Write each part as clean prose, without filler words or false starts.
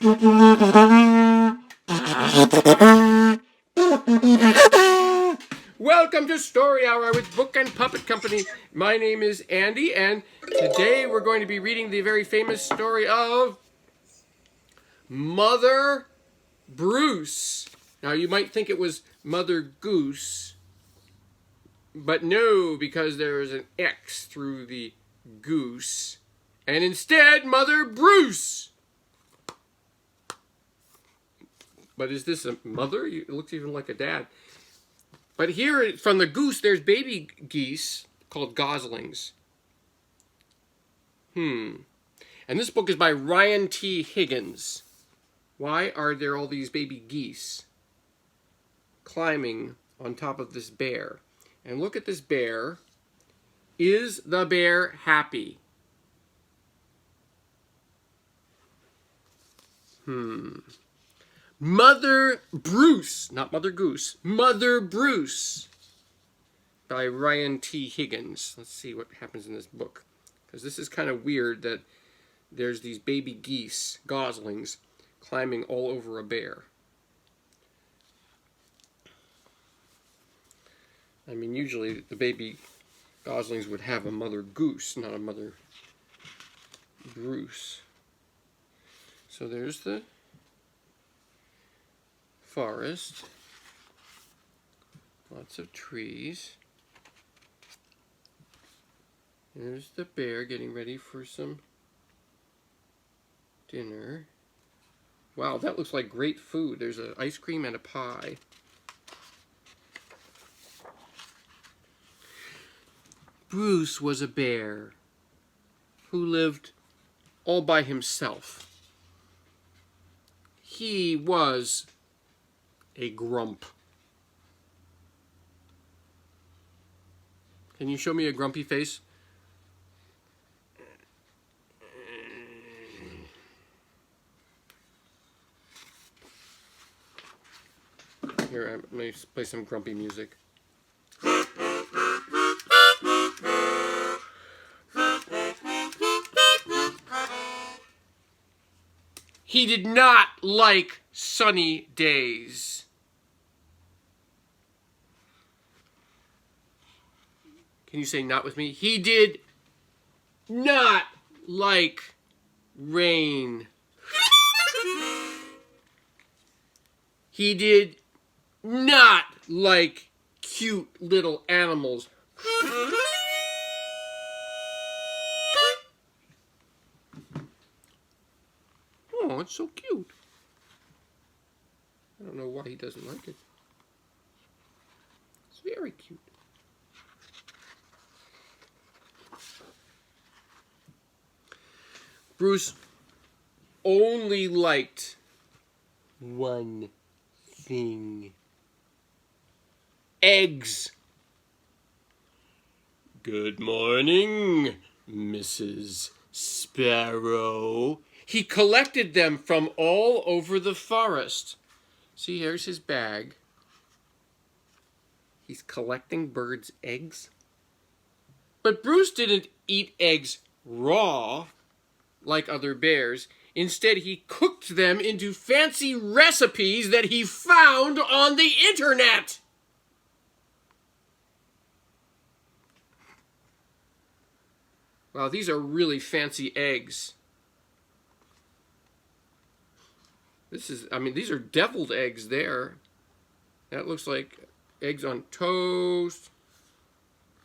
Welcome to Story Hour with Book and Puppet Company. My name is Andy, and today we're going to be reading the very famous story of Mother Bruce. Now, you might think it was Mother Goose, but no, because there is an X through the goose, and instead, Mother Bruce. But is this a mother? It looks even like a dad. But here, from the goose, there's baby geese called goslings. And this book is by Ryan T. Higgins. Why are there all these baby geese climbing on top of this bear? And look at this bear. Is the bear happy? Mother Bruce, not Mother Goose, Mother Bruce by Ryan T. Higgins. Let's see what happens in this book. Because this is kind of weird that there's these baby geese, goslings, climbing all over a bear. I mean, usually the baby goslings would have a mother goose, not a mother Bruce. So there's the forest. Lots of trees. There's the bear getting ready for some dinner. Wow, that looks like great food. There's an ice cream and a pie. Bruce was a bear who lived all by himself. He was a grump. Can you show me a grumpy face? Here, let me play some grumpy music. He did not like sunny days. Can you say not with me? He did not like rain. He did not like cute little animals. Oh, it's so cute. I don't know why he doesn't like it. It's very cute. Bruce only liked one thing. Eggs. Good morning, Mrs. Sparrow. He collected them from all over the forest. See, here's his bag. He's collecting birds' eggs. But Bruce didn't eat eggs raw like other bears. Instead, he cooked them into fancy recipes that he found on the internet. Wow, these are really fancy eggs. These are deviled eggs there. That looks like eggs on toast.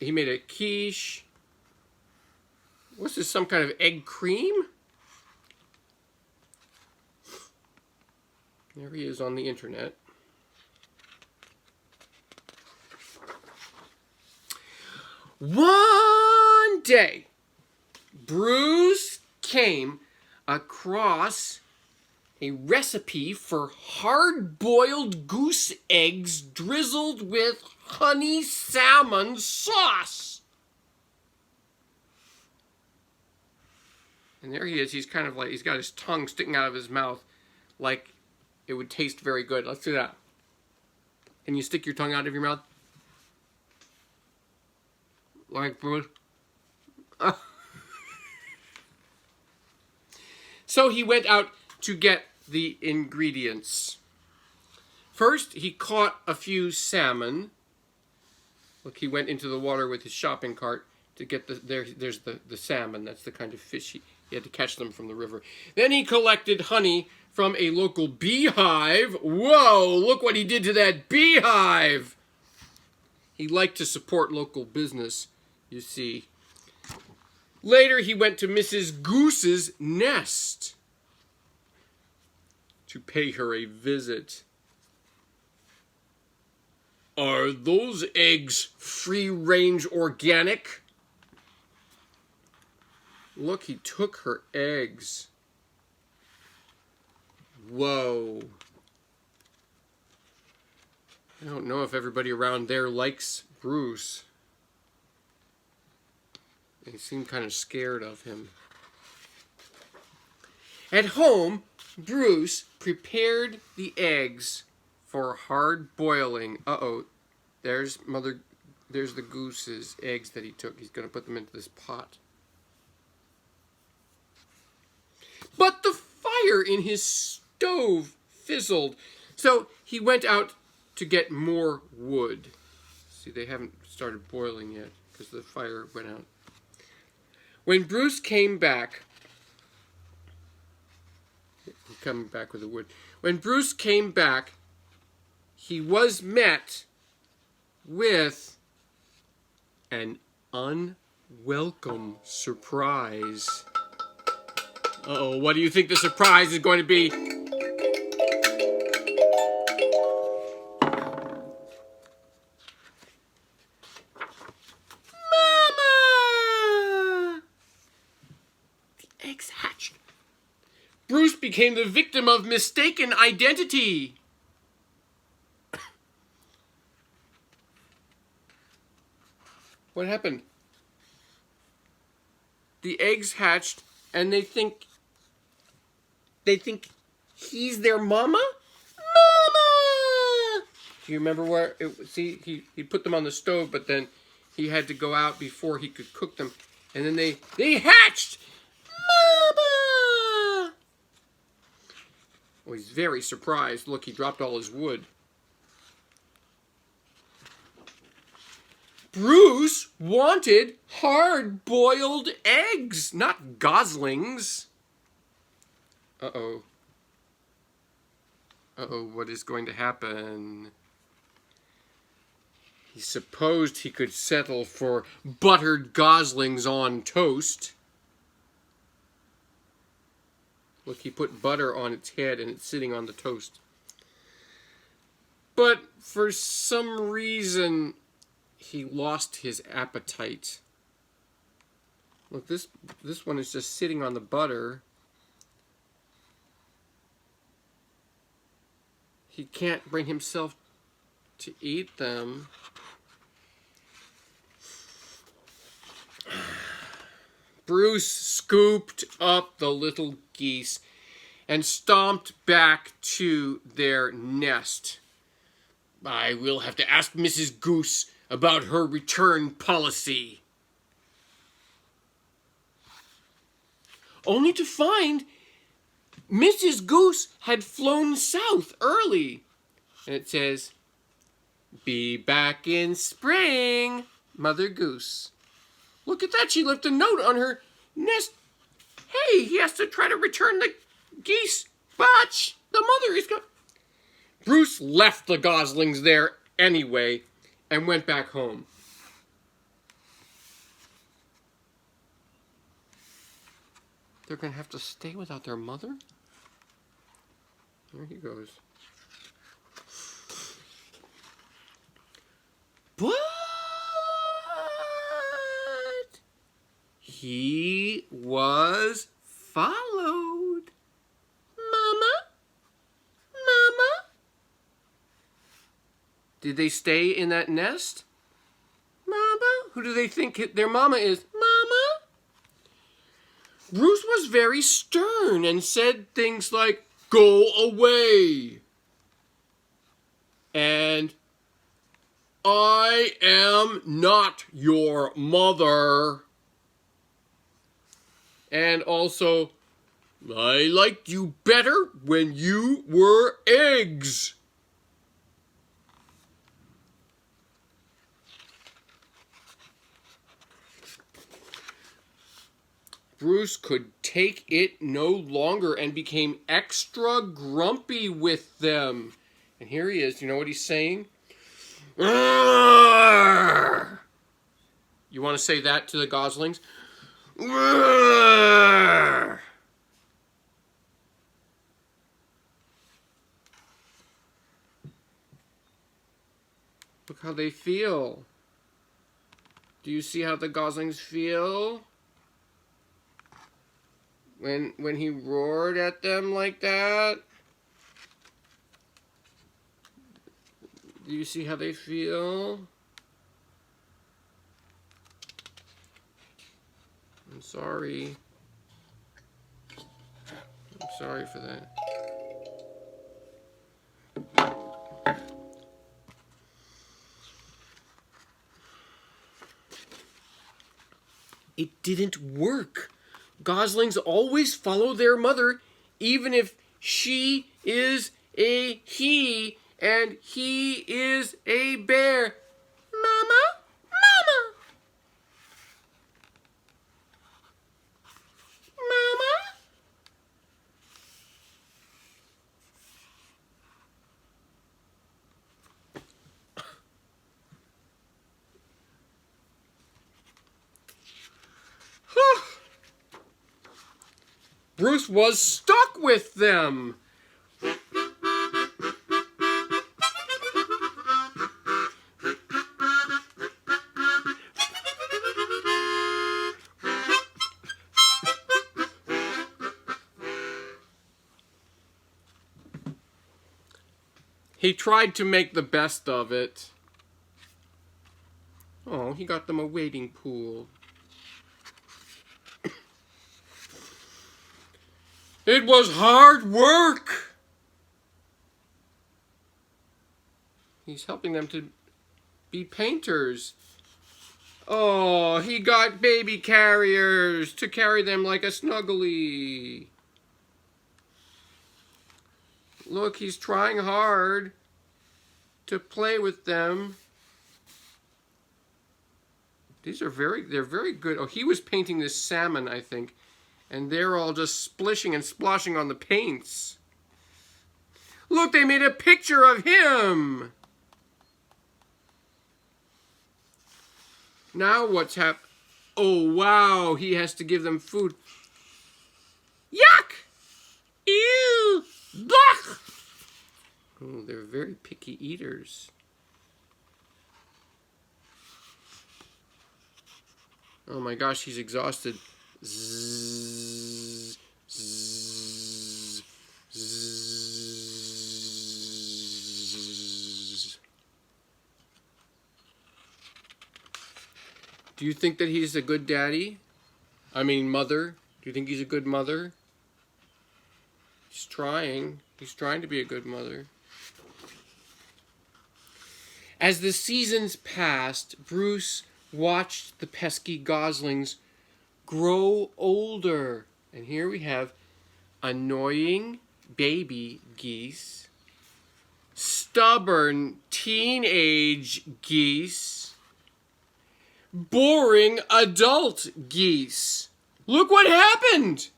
He made a quiche. What's this, some kind of egg cream? There he is on the internet. One day, Bruce came across a recipe for hard-boiled goose eggs drizzled with honey salmon sauce. And there he is. He's kind of like, he's got his tongue sticking out of his mouth like it would taste very good. Let's do that. Can you stick your tongue out of your mouth? Like Bruce? So he went out to get the ingredients. First, he caught a few salmon. Look, he went into the water with his shopping cart to get there's the salmon. That's the kind of fish he had to catch them from the river. Then he collected honey from a local beehive. Whoa, look what he did to that beehive. He liked to support local business, you see. Later, he went to Mrs. Goose's nest to pay her a visit. Are those eggs free-range organic? Look, he took her eggs. Whoa. I don't know if everybody around there likes Bruce. They seem kind of scared of him. At home, Bruce prepared the eggs for hard boiling. Uh-oh, there's the goose's eggs that he took. He's going to put them into this pot. But the fire in his stove fizzled, so he went out to get more wood. See, they haven't started boiling yet because the fire went out. When Bruce came back, he's coming back with the wood. When Bruce came back, he was met with an unwelcome surprise. Uh-oh, what do you think the surprise is going to be? Mama! The eggs hatched. Bruce became the victim of mistaken identity. What happened? The eggs hatched, and they think he's their mama? Mama! Do you remember where see, he put them on the stove, but then he had to go out before he could cook them. And then they hatched! Mama! Oh, he's very surprised. Look, he dropped all his wood. Bruce wanted hard-boiled eggs, not goslings. Uh-oh. Uh-oh, what is going to happen? He supposed he could settle for buttered goslings on toast. Look, he put butter on its head and it's sitting on the toast. But for some reason, he lost his appetite. Look, this one is just sitting on the butter. He can't bring himself to eat them. Bruce scooped up the little geese and stomped back to their nest. I will have to ask Mrs. Goose about her return policy. Only to find Mrs. Goose had flown south early. And it says, "Be back in spring, Mother Goose." Look at that, she left a note on her nest. Hey, he has to try to return the geese, but the mother is gone. Bruce left the goslings there anyway and went back home. They're going to have to stay without their mother? There he goes. But he was followed. Mama? Mama? Did they stay in that nest? Mama? Who do they think their mama is? Mama? Bruce was very stern and said things like, "Go away." And, "I am not your mother." And also, I liked you better when you were eggs. Bruce could take it no longer and became extra grumpy with them. And here he is. You know what he's saying? Roar! You want to say that to the goslings? Roar! Look how they feel. Do you see how the goslings feel? When he roared at them like that? Do you see how they feel? I'm sorry. I'm sorry for that. It didn't work. Goslings always follow their mother, even if she is a he and he is a bear. Mama, mama, mama. Bruce was stuck with them. He tried to make the best of it. Oh, he got them a wading pool. It was hard work. He's helping them to be painters. Oh, he got baby carriers to carry them like a snuggly. Look, he's trying hard to play with them. They're very good. Oh, he was painting this salmon, I think. And they're all just splishing and splashing on the paints. Look, they made a picture of him. Now what's happened? Oh, wow, he has to give them food. Yuck! Ew! Blech! Oh, they're very picky eaters. Oh my gosh, he's exhausted. Zzz, zzz, zzz. Do you think that he's a good daddy? I mean, mother? Do you think he's a good mother? He's trying. He's trying to be a good mother. As the seasons passed, Bruce watched the pesky goslings grow older. And here we have annoying baby geese, stubborn teenage geese, boring adult geese. Look what happened!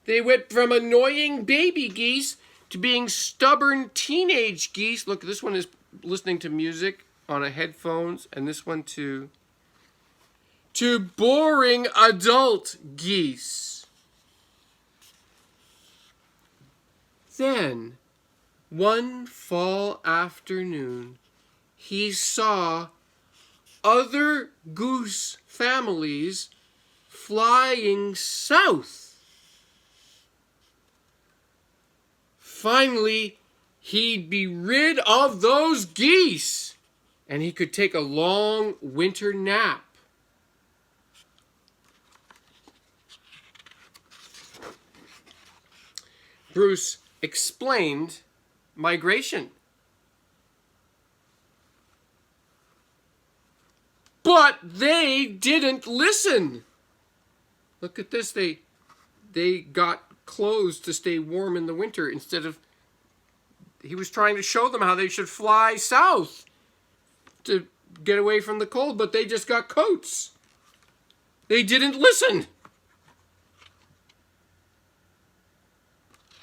They went from annoying baby geese to being stubborn teenage geese. Look, this one is listening to music on a headphones, and this one to boring adult geese. Then, one fall afternoon, he saw other goose families flying south. Finally, he'd be rid of those geese, and he could take a long winter nap. Bruce explained migration. But they didn't listen. Look at this. They they got clothes to stay warm in the winter instead of... He was trying to show them how they should fly south to get away from the cold, but they just got coats. They didn't listen.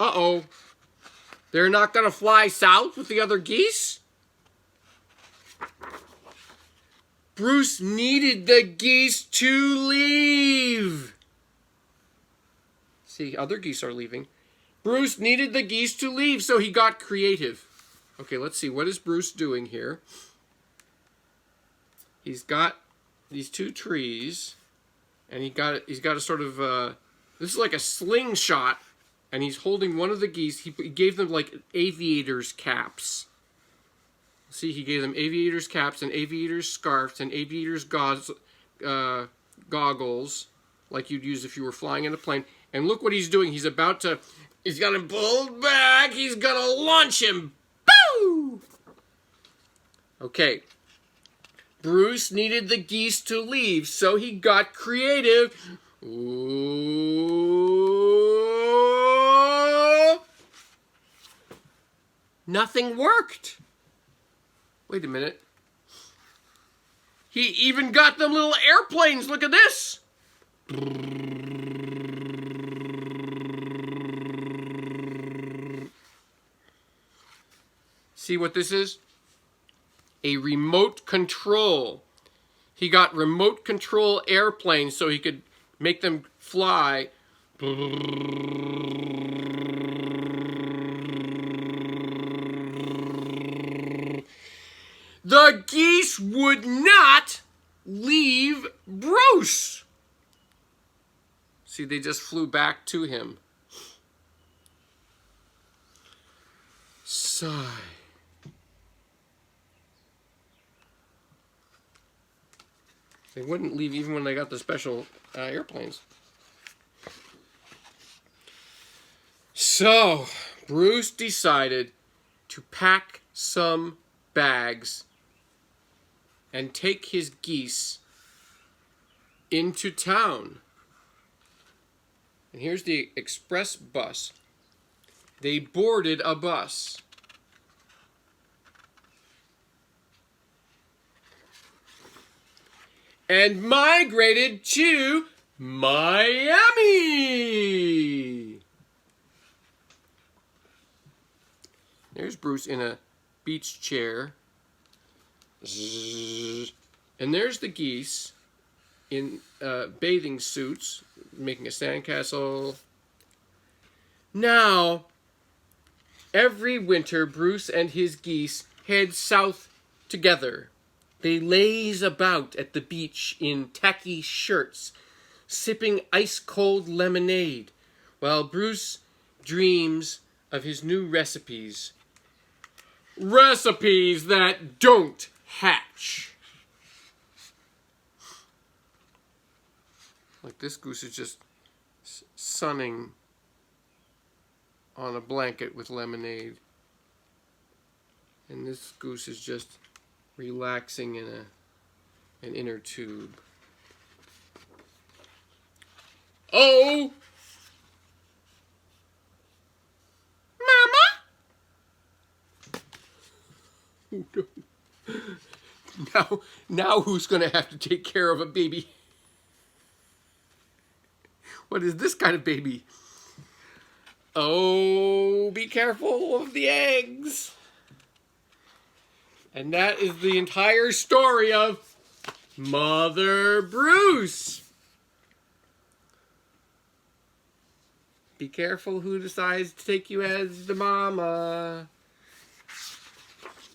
Uh-oh. They're not going to fly south with the other geese? Bruce needed the geese to leave. See, other geese are leaving. Bruce needed the geese to leave, so he got creative. Okay, let's see. What is Bruce doing here? He's got these two trees, and he's got a sort of... this is like a slingshot, and he's holding one of the geese. He gave them like aviators caps. See, he gave them aviators caps and aviators scarves and aviators goggles, like you'd use if you were flying in a plane. And look what he's doing. He's got him pulled back. He's gonna launch him. Boo! Okay. Bruce needed the geese to leave, so he got creative. Ooh. Nothing worked. Wait a minute. He even got them little airplanes. Look at this. See what this is? A remote control. He got remote control airplanes so he could make them fly. The geese would not leave Bruce. See, they just flew back to him. Sigh. They wouldn't leave even when they got the special airplanes. So, Bruce decided to pack some bags and take his geese into town. And here's the express bus. They boarded a bus. And migrated to Miami. There's Bruce in a beach chair. And there's the geese in bathing suits, making a sandcastle. Now, every winter, Bruce and his geese head south together. They laze about at the beach in tacky shirts, sipping ice-cold lemonade, while Bruce dreams of his new recipes. Recipes that don't hatch. Like this goose is just sunning on a blanket with lemonade. And this goose is just relaxing in an inner tube. Oh! Mama? Now who's going to have to take care of a baby? What is this kind of baby? Oh, be careful of the eggs. And that is the entire story of Mother Bruce. Be careful who decides to take you as the mama.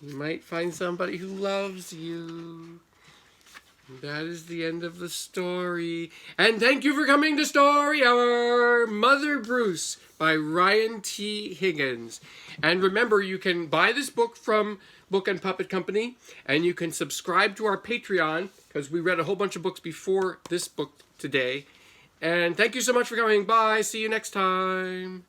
You might find somebody who loves you. That is the end of the story. And thank you for coming to Story Hour, Mother Bruce by Ryan T. Higgins. And remember, you can buy this book from Book and Puppet Company, and you can subscribe to our Patreon, because we read a whole bunch of books before this book today. And thank you so much for coming. Bye. See you next time.